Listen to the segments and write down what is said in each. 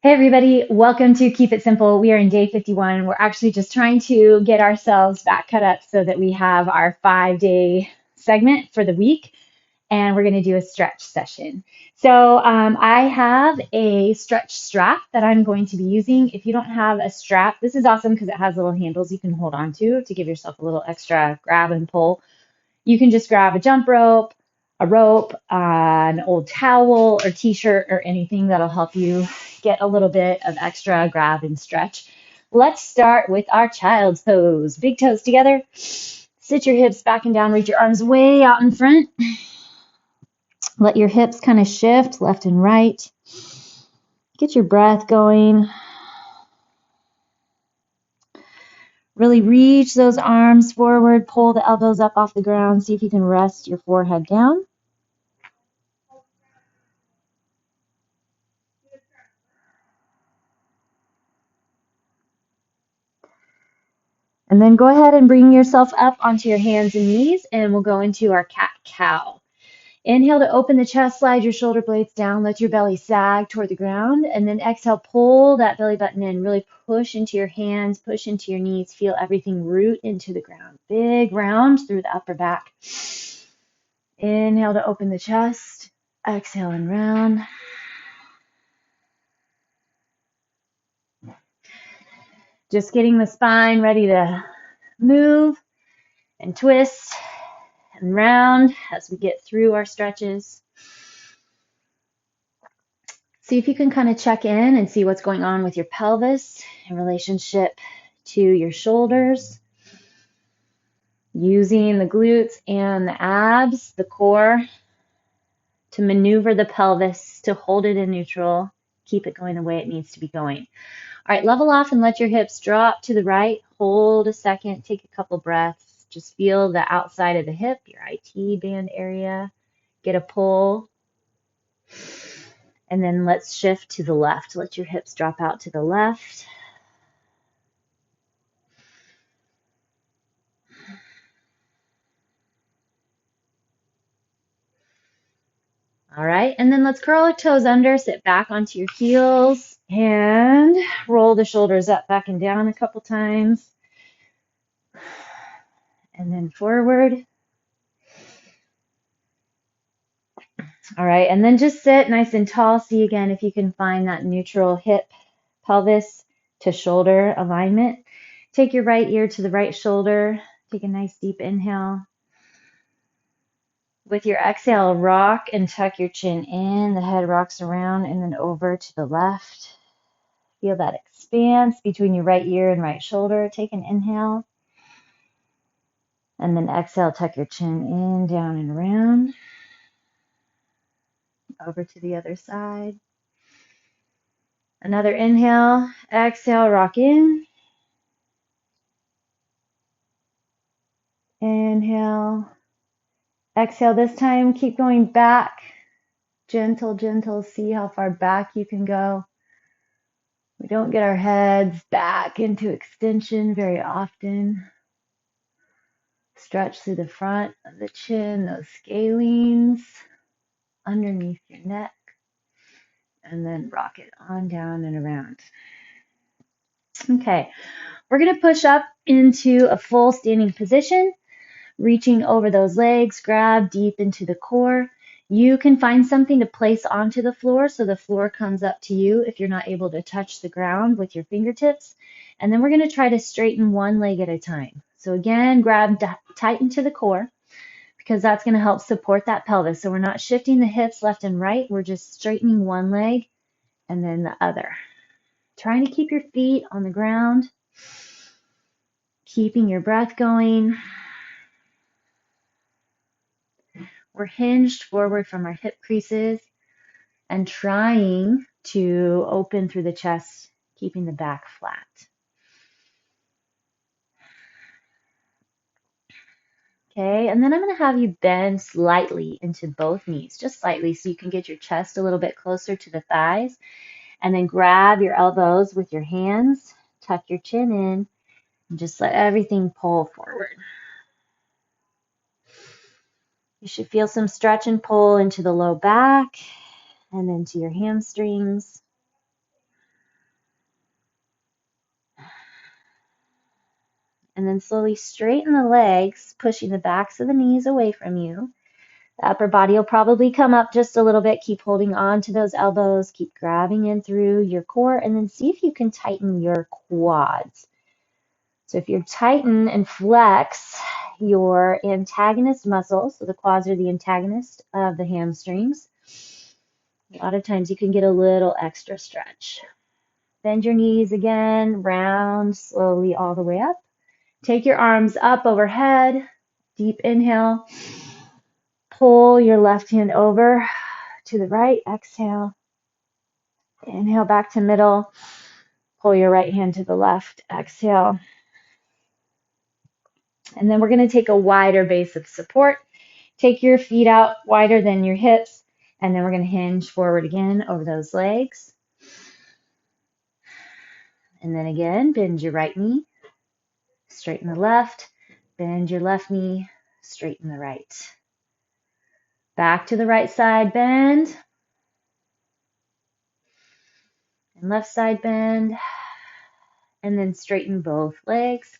Hey everybody, welcome to Keep It Simple. We are in day 51. We're actually just trying to get ourselves back cut up so that we have our 5-day segment for the week, and we're going to do a stretch session. So I have a stretch strap that I'm going to be using. If you don't have a strap, this is awesome because it has little handles you can hold on to give yourself a little extra grab and pull. You can just grab a jump rope, a rope, an old towel or t-shirt or anything that'll help you get a little bit of extra grab and stretch. Let's start with our child's pose. Big toes together. Sit your hips back and down. Reach your arms way out in front. Let your hips kind of shift left and right. Get your breath going. Really reach those arms forward. Pull the elbows up off the ground. See if you can rest your forehead down. And then go ahead and bring yourself up onto your hands and knees, and we'll go into our cat-cow. Inhale to open the chest, slide your shoulder blades down, let your belly sag toward the ground, and then exhale, pull that belly button in, really push into your hands, push into your knees, feel everything root into the ground. Big round through the upper back. Inhale to open the chest, exhale and round. Just getting the spine ready to move and twist and round as we get through our stretches. See if you can kind of check in and see what's going on with your pelvis in relationship to your shoulders. Using the glutes and the abs, the core, to maneuver the pelvis, to hold it in neutral, keep it going the way it needs to be going. All right, level off and let your hips drop to the right. Hold a second, take a couple breaths. Just feel the outside of the hip, your IT band area. Get a pull. And then let's shift to the left. Let your hips drop out to the left. All right, and then let's curl our toes under, sit back onto your heels, and roll the shoulders up, back and down a couple times. And then forward. All right, and then just sit nice and tall. See again if you can find that neutral hip, pelvis to shoulder alignment. Take your right ear to the right shoulder. Take a nice deep inhale. With your exhale, rock and tuck your chin in. The head rocks around and then over to the left. Feel that expanse between your right ear and right shoulder. Take an inhale. And then exhale, tuck your chin in, down and around. Over to the other side. Another inhale. Exhale, rock in. Inhale. Exhale. This time, keep going back. Gentle, gentle. See how far back you can go. We don't get our heads back into extension very often. Stretch through the front of the chin, those scalenes underneath your neck, and then rock it on down and around. Okay, we're going to push up into a full standing position, reaching over those legs, grab deep into the core. You can find something to place onto the floor so the floor comes up to you if you're not able to touch the ground with your fingertips. And then we're going to try to straighten one leg at a time. So again, grab tight into the core because that's going to help support that pelvis. So we're not shifting the hips left and right. We're just straightening one leg and then the other. Trying to keep your feet on the ground, keeping your breath going. We're hinged forward from our hip creases and trying to open through the chest, keeping the back flat. Okay, and then I'm going to have you bend slightly into both knees, just slightly, so you can get your chest a little bit closer to the thighs. And then grab your elbows with your hands, tuck your chin in, and just let everything pull forward. You should feel some stretch and pull into the low back and into your hamstrings. And then slowly straighten the legs, pushing the backs of the knees away from you. The upper body will probably come up just a little bit. Keep holding on to those elbows. Keep grabbing in through your core, and then see if you can tighten your quads. So if you tighten and flex your antagonist muscles, so the quads are the antagonist of the hamstrings, a lot of times you can get a little extra stretch. Bend your knees again, round slowly all the way up. Take your arms up overhead. Deep inhale. Pull your left hand over to the right. Exhale. Inhale back to middle. Pull your right hand to the left. Exhale. And then we're going to take a wider base of support. Take your feet out wider than your hips. And then we're going to hinge forward again over those legs. And then again, bend your right knee. Straighten the left. Bend your left knee. Straighten the right. Back to the right side, bend. And left side bend. And then straighten both legs.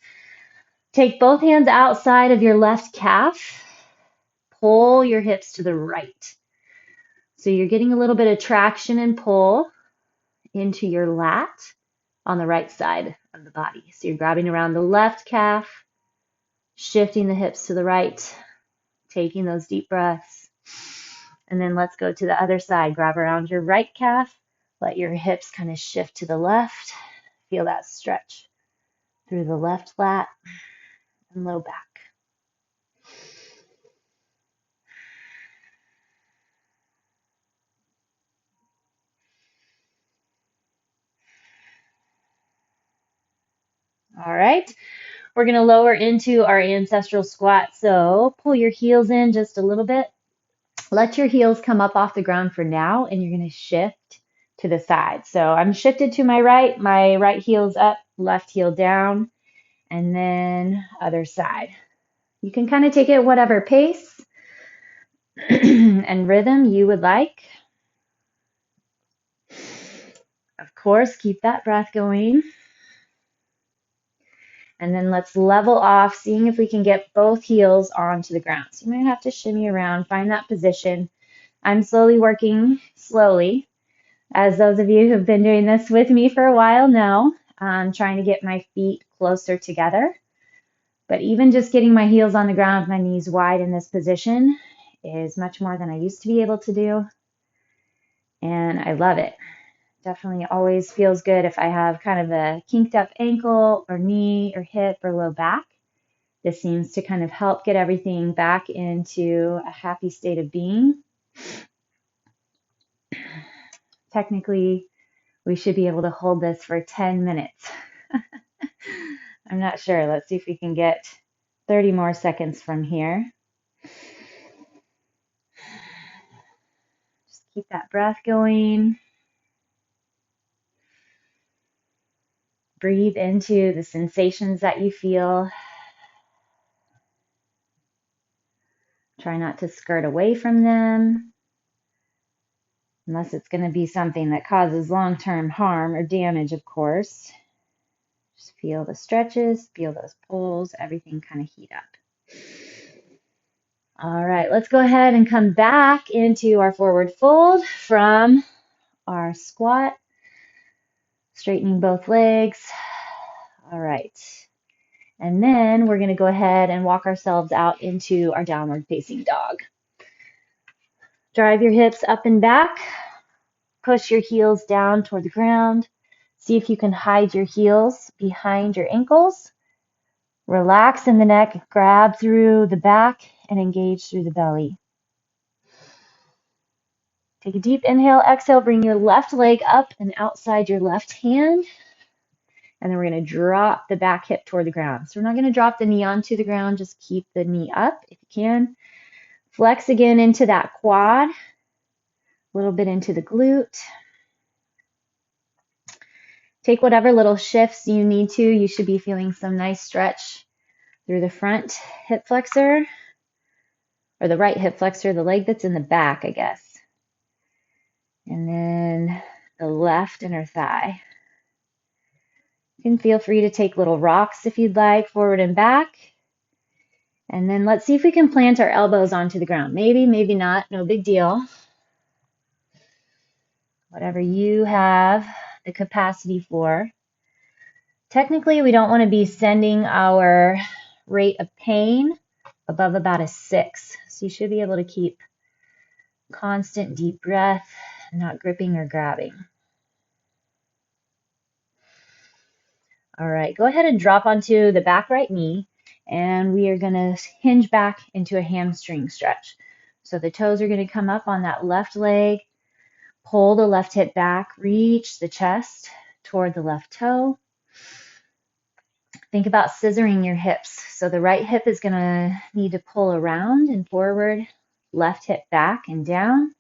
Take both hands outside of your left calf. Pull your hips to the right. So you're getting a little bit of traction and pull into your lat on the right side of the body. So you're grabbing around the left calf, shifting the hips to the right, taking those deep breaths. And then let's go to the other side. Grab around your right calf. Let your hips kind of shift to the left. Feel that stretch through the left lat and low back. All right. We're going to lower into our ancestral squat. So pull your heels in just a little bit. Let your heels come up off the ground for now, and you're going to shift to the side. So I'm shifted to my right heel's up, left heel down, and then other side. You can kind of take it whatever pace and rhythm you would like. Of course, keep that breath going. And then let's level off, seeing if we can get both heels onto the ground. So you might have to shimmy around, find that position. I'm slowly working slowly. As those of you who've been doing this with me for a while know, I'm trying to get my feet closer together. But even just getting my heels on the ground with my knees wide in this position is much more than I used to be able to do. And I love it. Definitely always feels good if I have kind of a kinked up ankle or knee or hip or low back. This seems to kind of help get everything back into a happy state of being. Technically, we should be able to hold this for 10 minutes. I'm not sure. Let's see if we can get 30 more seconds from here. Just keep that breath going. Breathe into the sensations that you feel. Try not to skirt away from them, unless it's going to be something that causes long-term harm or damage, of course. Just feel the stretches, feel those pulls, everything kind of heat up. All right, let's go ahead and come back into our forward fold from our squat, straightening both legs. All right. And then we're going to go ahead and walk ourselves out into our downward facing dog. Drive your hips up and back. Push your heels down toward the ground. See if you can hide your heels behind your ankles. Relax in the neck, grab through the back, and engage through the belly. Take a deep inhale, exhale, bring your left leg up and outside your left hand. And then we're going to drop the back hip toward the ground. So we're not going to drop the knee onto the ground, just keep the knee up if you can. Flex again into that quad, a little bit into the glute. Take whatever little shifts you need to. You should be feeling some nice stretch through the front hip flexor, or the right hip flexor, the leg that's in the back, I guess. And then the left inner thigh. can feel free to take little rocks if you'd like, forward and back. And then let's see if we can plant our elbows onto the ground. Maybe, maybe not, no big deal. Whatever you have the capacity for. Technically, we don't want to be sending our rate of pain above about a 6. So you should be able to keep constant deep breath, not gripping or grabbing. All right, go ahead and drop onto the back right knee, and we are going to hinge back into a hamstring stretch. So the toes are going to come up on that left leg, pull the left hip back, reach the chest toward the left toe. Think about scissoring your hips. So the right hip is going to need to pull around and forward, left hip back and down.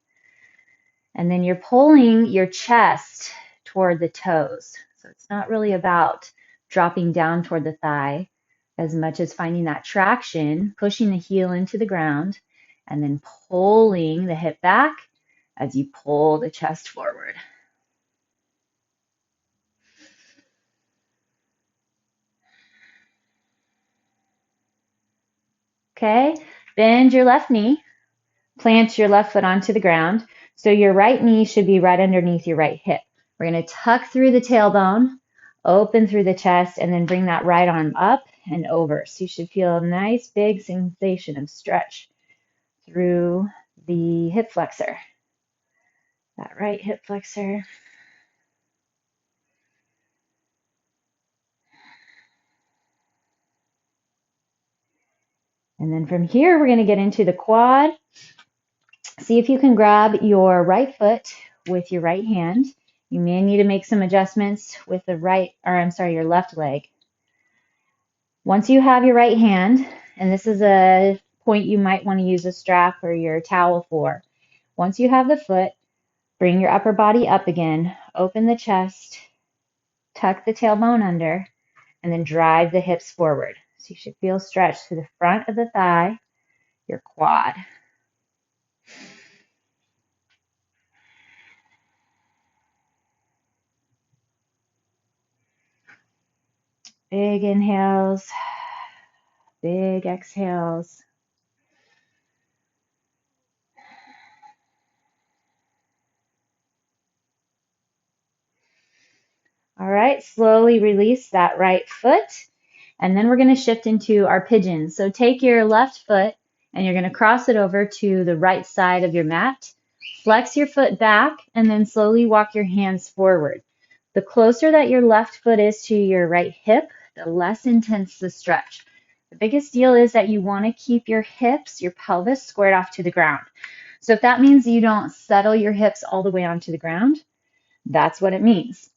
And then you're pulling your chest toward the toes. So it's not really about dropping down toward the thigh as much as finding that traction, pushing the heel into the ground, and then pulling the hip back as you pull the chest forward. Okay, bend your left knee, plant your left foot onto the ground. So your right knee should be right underneath your right hip. We're going to tuck through the tailbone, open through the chest, and then bring that right arm up and over. So you should feel a nice big sensation of stretch through the hip flexor. That right hip flexor. And then from here, we're going to get into the quad. See if you can grab your right foot with your right hand. You may need to make some adjustments with the your left leg. Once you have your right hand, and this is a point you might want to use a strap or your towel for. Once you have the foot, bring your upper body up again, open the chest, tuck the tailbone under, and then drive the hips forward. So you should feel stretch to the front of the thigh, your quad. Big inhales, big exhales. All right, slowly release that right foot. And then we're going to shift into our pigeons. So take your left foot and you're going to cross it over to the right side of your mat. Flex your foot back and then slowly walk your hands forward. The closer that your left foot is to your right hip, the less intense the stretch. The biggest deal is that you want to keep your hips, your pelvis squared off to the ground. So if that means you don't settle your hips all the way onto the ground, that's what it means.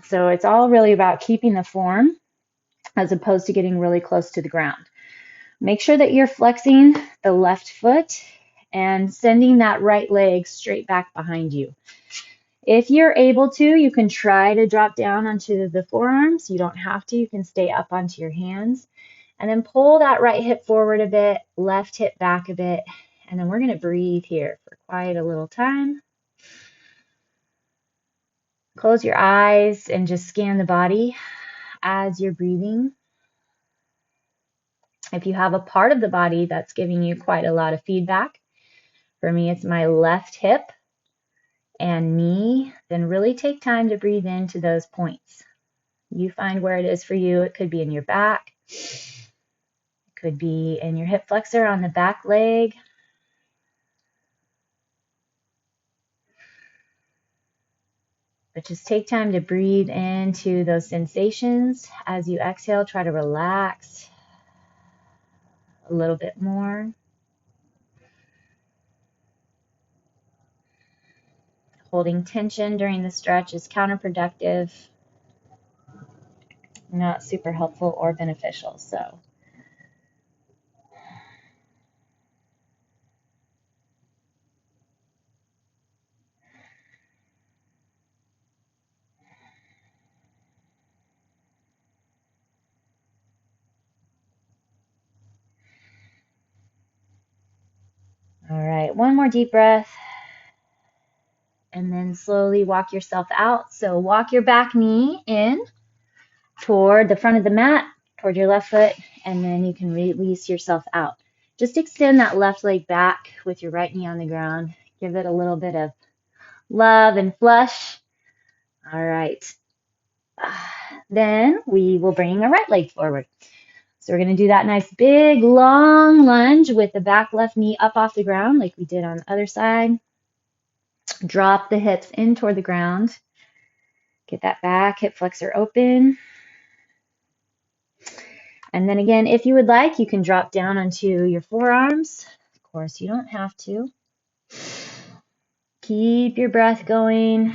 So it's all really about keeping the form as opposed to getting really close to the ground. Make sure that you're flexing the left foot and sending that right leg straight back behind you. If you're able to, you can try to drop down onto the forearms. You don't have to. You can stay up onto your hands. And then pull that right hip forward a bit, left hip back a bit. And then we're going to breathe here for quite a little time. Close your eyes and just scan the body as you're breathing. If you have a part of the body that's giving you quite a lot of feedback, for me it's my left hip and knee, then really take time to breathe into those points. You find where it is for you. It could be in your back. It could be in your hip flexor on the back leg. But just take time to breathe into those sensations. As you exhale, try to relax a little bit more. Holding tension during the stretch is counterproductive, not super helpful or beneficial. So all right, one more deep breath. And then slowly walk yourself out. So walk your back knee in toward the front of the mat, toward your left foot, and then you can release yourself out. Just extend that left leg back with your right knee on the ground. Give it a little bit of love and flush. All right. Then we will bring our right leg forward. So we're going to do that nice big long lunge with the back left knee up off the ground like we did on the other side. Drop the hips in toward the ground. Get that back hip flexor open. And then again, if you would like, you can drop down onto your forearms. Of course, you don't have to. Keep your breath going.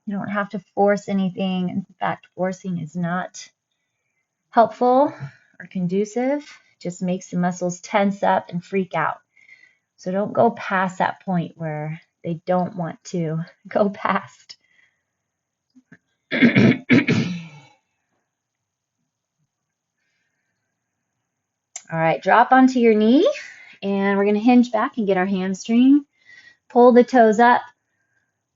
You don't have to force anything. In fact, forcing is not helpful or conducive. It just makes the muscles tense up and freak out. So don't go past that point where they don't want to go past. All right, drop onto your knee, and we're going to hinge back and get our hamstring. Pull the toes up,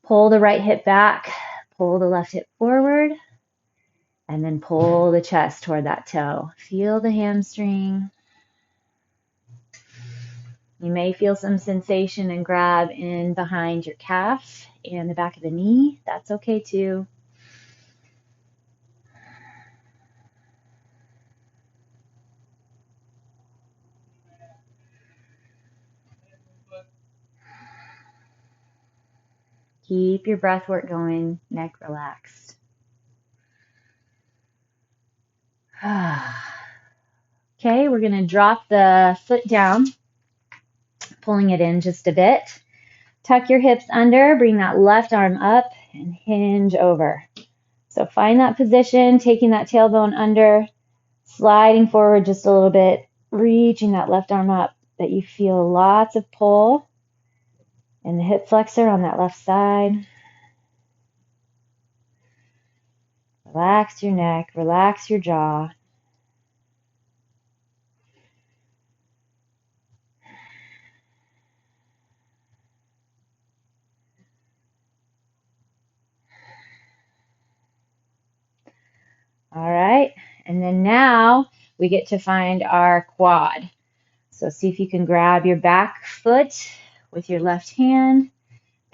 pull the right hip back, pull the left hip forward, and then pull the chest toward that toe. Feel the hamstring. You may feel some sensation and grab in behind your calf and the back of the knee. That's okay too. Keep your breath work going, neck relaxed. Okay, we're going to drop the foot down, pulling it in just a bit. Tuck your hips under, bring that left arm up, and hinge over. So find that position, taking that tailbone under, sliding forward just a little bit, reaching that left arm up, that you feel lots of pull in the hip flexor on that left side. Relax your neck, relax your jaw. All right, and then now we get to find our quad. So see if you can grab your back foot with your left hand,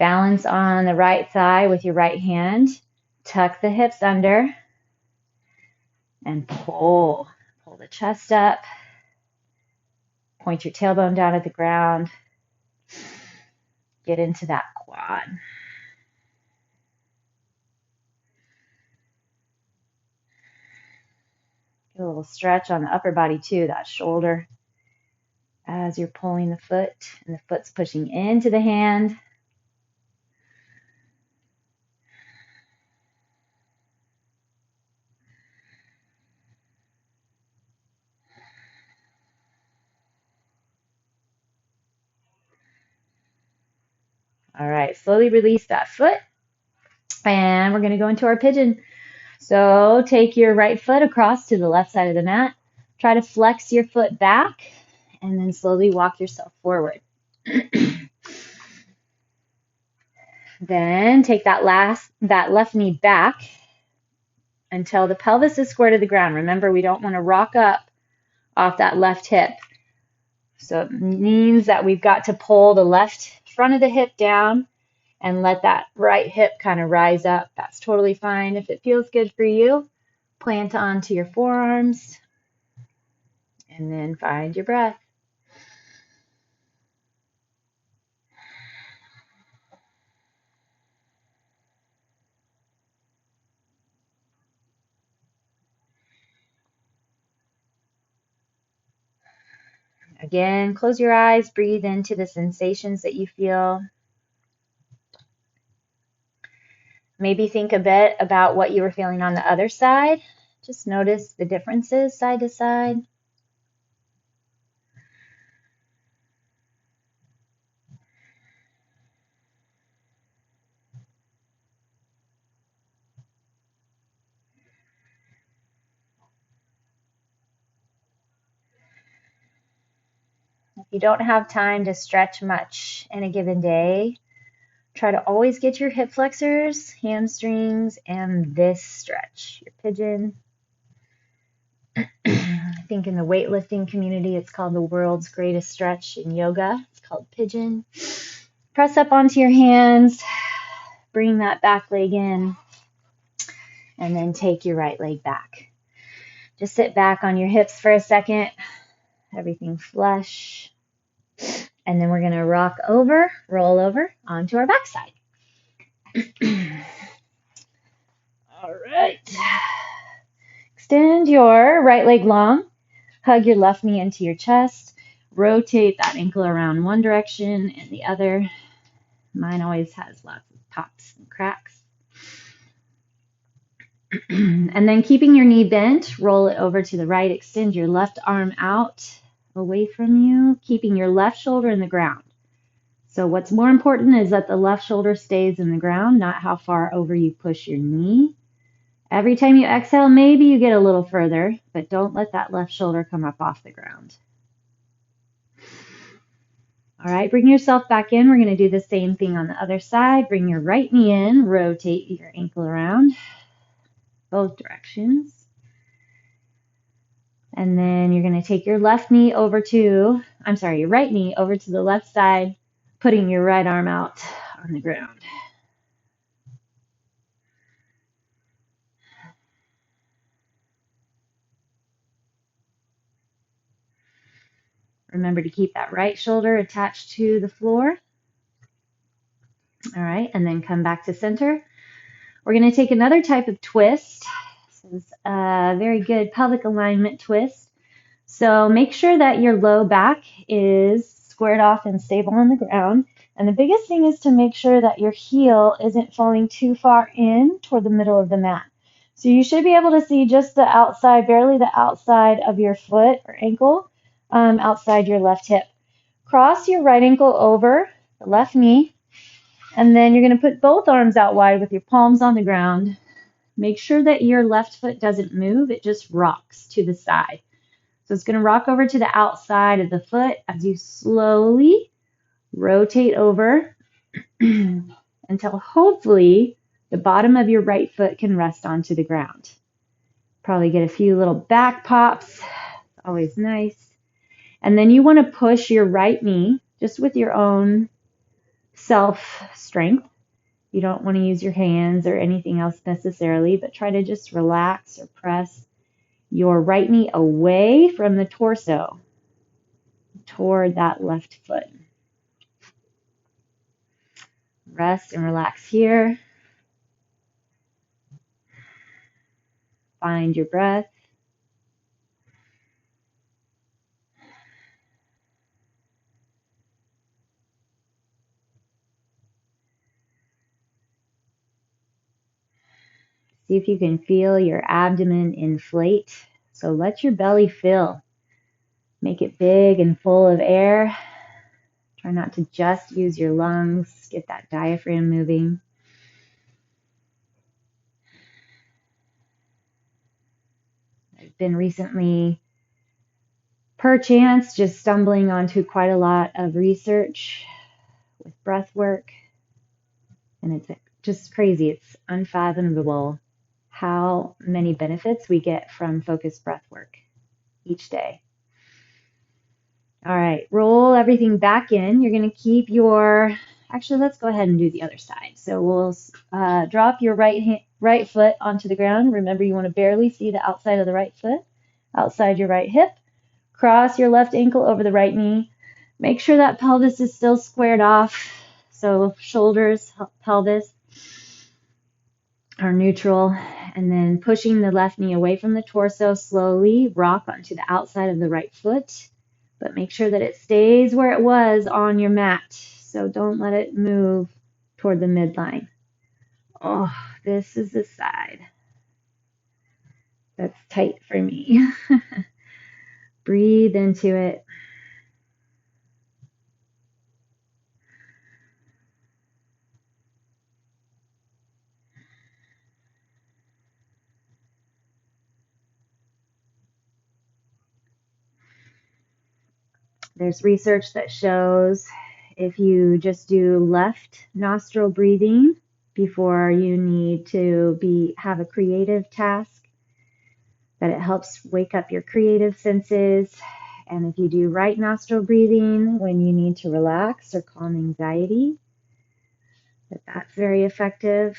balance on the right thigh with your right hand, tuck the hips under, and pull. Pull the chest up, point your tailbone down at the ground, get into that quad. Get a little stretch on the upper body too, that shoulder, as you're pulling the foot, and the foot's pushing into the hand. All right, slowly release that foot, and we're going to go into our pigeon. So take your right foot across to the left side of the mat. Try to flex your foot back, and then slowly walk yourself forward. Then take that left knee back until the pelvis is square to the ground. Remember, we don't want to rock up off that left hip. So it means that we've got to pull the left front of the hip down and let that right hip kind of rise up. That's totally fine. If it feels good for you, plant onto your forearms and then find your breath. Again, close your eyes, breathe into the sensations that you feel. Maybe think a bit about what you were feeling on the other side. Just notice the differences side to side. If you don't have time to stretch much in a given day, Try to always get your hip flexors, hamstrings, and this stretch, your pigeon. I think in the weightlifting community, it's called the world's greatest stretch in yoga. It's called pigeon. Press up onto your hands, bring that back leg in, and then take your right leg back. Just sit back on your hips for a second, everything flush, and then we're going to roll over onto our backside. All right. Extend your right leg long, hug your left knee into your chest, rotate that ankle around one direction and the other. Mine always has lots of pops and cracks. And then keeping your knee bent, roll it over to the right, extend your left arm out away from you, keeping your left shoulder in the ground. So what's more important is that the left shoulder stays in the ground, not how far over you push your knee. Every time you exhale, maybe you get a little further, but don't let that left shoulder come up off the ground. All right, bring yourself back in. We're going to do the same thing on the other side. Bring your right knee in, rotate your ankle around both directions. And then you're going to take your right knee over to the left side, putting your right arm out on the ground. Remember to keep that right shoulder attached to the floor. All right, and then come back to center. We're going to take another type of twist. This is a very good pelvic alignment twist. So make sure that your low back is squared off and stable on the ground. And the biggest thing is to make sure that your heel isn't falling too far in toward the middle of the mat. So you should be able to see just the outside, barely the outside of your foot or ankle, outside your left hip. Cross your right ankle over the left knee, and then you're going to put both arms out wide with your palms on the ground. Make sure that your left foot doesn't move, it just rocks to the side. So it's going to rock over to the outside of the foot as you slowly rotate over until hopefully the bottom of your right foot can rest onto the ground. Probably get a few little back pops, always nice. And then you want to push your right knee just with your own self strength. You don't want to use your hands or anything else necessarily, but try to just relax or press your right knee away from the torso toward that left foot. Rest and relax here. Find your breath. See if you can feel your abdomen inflate. So let your belly fill. Make it big and full of air. Try not to just use your lungs. Get that diaphragm moving. I've been recently, perchance, just stumbling onto quite a lot of research with breath work. And it's just crazy. It's unfathomable how many benefits we get from focused breath work each day. All right, roll everything back in. You're going to keep actually, let's go ahead and do the other side. So we'll drop your right foot onto the ground. Remember, you want to barely see the outside of the right foot, outside your right hip. Cross your left ankle over the right knee. Make sure that pelvis is still squared off. So shoulders, pelvis are neutral. And then pushing the left knee away from the torso, slowly rock onto the outside of the right foot. But make sure that it stays where it was on your mat. So don't let it move toward the midline. Oh, this is the side that's tight for me. Breathe into it. There's research that shows if you just do left nostril breathing before you need to have a creative task, that it helps wake up your creative senses. And if you do right nostril breathing when you need to relax or calm anxiety, that's very effective.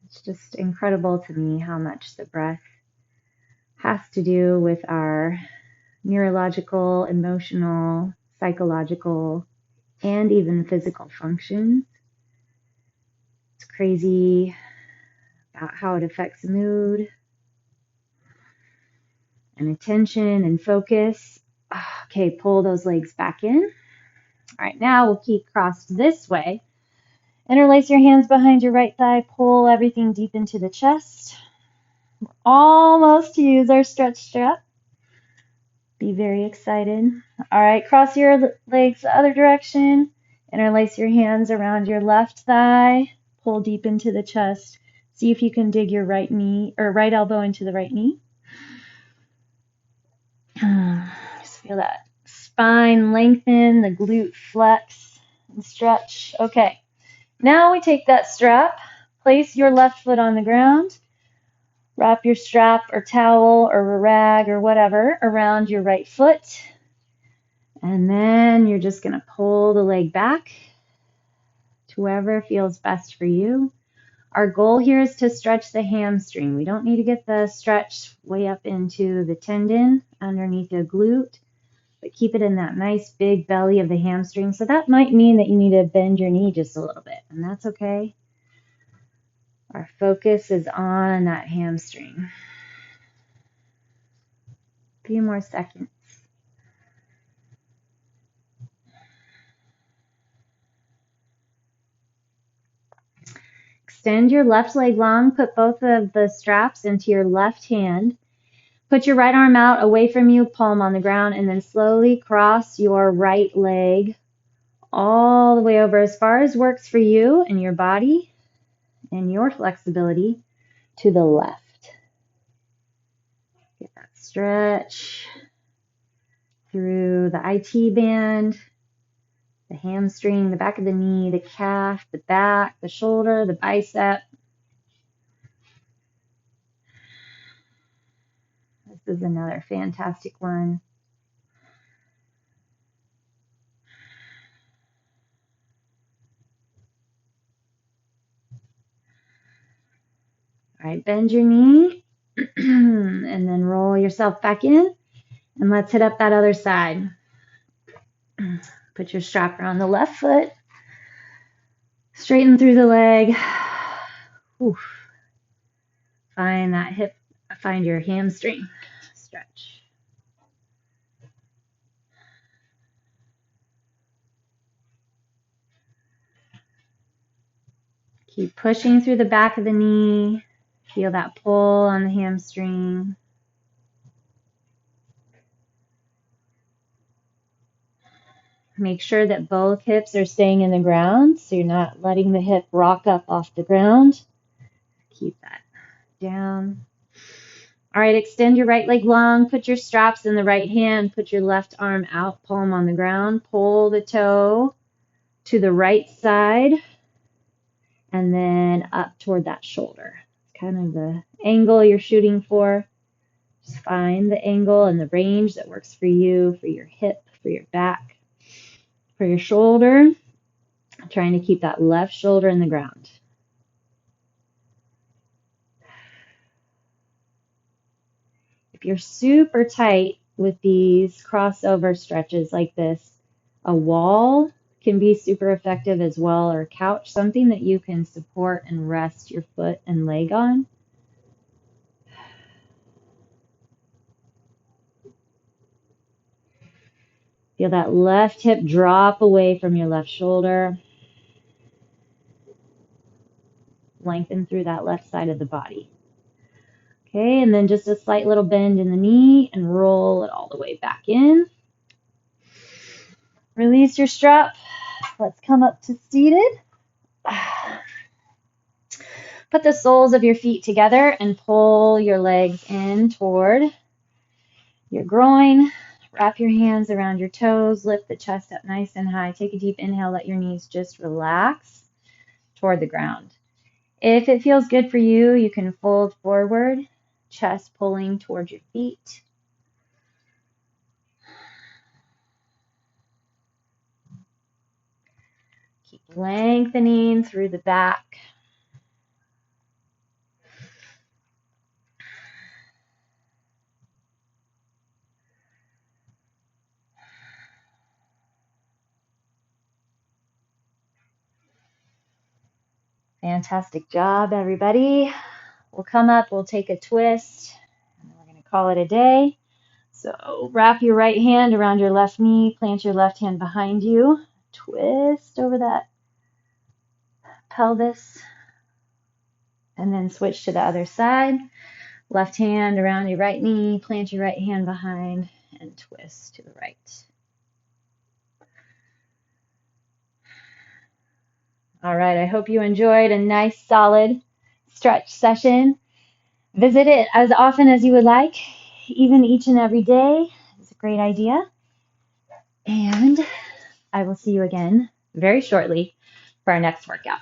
It's just incredible to me how much the breath has to do with our neurological, emotional, psychological, and even physical functions. It's crazy about how it affects mood and attention and focus. Okay, pull those legs back in. All right, now we'll keep crossed this way. Interlace your hands behind your right thigh. Pull everything deep into the chest. Almost to use our stretch strap. Be very excited. All right, cross your legs the other direction. Interlace your hands around your left thigh. Pull deep into the chest. See if you can dig your right knee or right elbow into the right knee. Just feel that spine lengthen, the glute flex and stretch. Okay, now we take that strap, place your left foot on the ground, wrap your strap or towel or a rag or whatever around your right foot, and then you're just going to pull the leg back to wherever feels best for you. Our goal here is to stretch the hamstring. We don't need to get the stretch way up into the tendon underneath the glute, but keep it in that nice big belly of the hamstring. So that might mean that you need to bend your knee just a little bit, and that's okay. Our focus is on that hamstring. A few more seconds. Extend your left leg long. Put both of the straps into your left hand. Put your right arm out away from you, palm on the ground, and then slowly cross your right leg all the way over as far as works for you and your body and your flexibility to the left. Get that stretch through the IT band, the hamstring, the back of the knee, the calf, the back, the shoulder, the bicep. This is another fantastic one. All right, bend your knee and then roll yourself back in, and let's hit up that other side. Put your strap around the left foot, straighten through the leg. Oof. Find that hip, find your hamstring. Stretch. Keep pushing through the back of the knee. Feel that pull on the hamstring. Make sure that both hips are staying in the ground, so you're not letting the hip rock up off the ground. Keep that down. All right, extend your right leg long. Put your straps in the right hand. Put your left arm out, palm on the ground. Pull the toe to the right side and then up toward that shoulder. It's kind of the angle you're shooting for. Just find the angle and the range that works for you, for your hip, for your back, for your shoulder. Trying to keep that left shoulder in the ground. If you're super tight with these crossover stretches like this, a wall can be super effective as well, or a couch, something that you can support and rest your foot and leg on. Feel that left hip drop away from your left shoulder. Lengthen through that left side of the body. Okay, and then just a slight little bend in the knee and roll it all the way back in. Release your strap. Let's come up to seated. Put the soles of your feet together and pull your legs in toward your groin. Wrap your hands around your toes, lift the chest up nice and high. Take a deep inhale, let your knees just relax toward the ground. If it feels good for you, you can fold forward, chest pulling towards your feet. Keep lengthening through the back. Fantastic job, everybody. We'll come up, we'll take a twist, and we're going to call it a day. So wrap your right hand around your left knee, plant your left hand behind you, twist over that pelvis, and then switch to the other side. Left hand around your right knee, plant your right hand behind, and twist to the right. All right, I hope you enjoyed a nice, solid stretch session. Visit it as often as you would like, even each and every day. It's a great idea. And I will see you again very shortly for our next workout.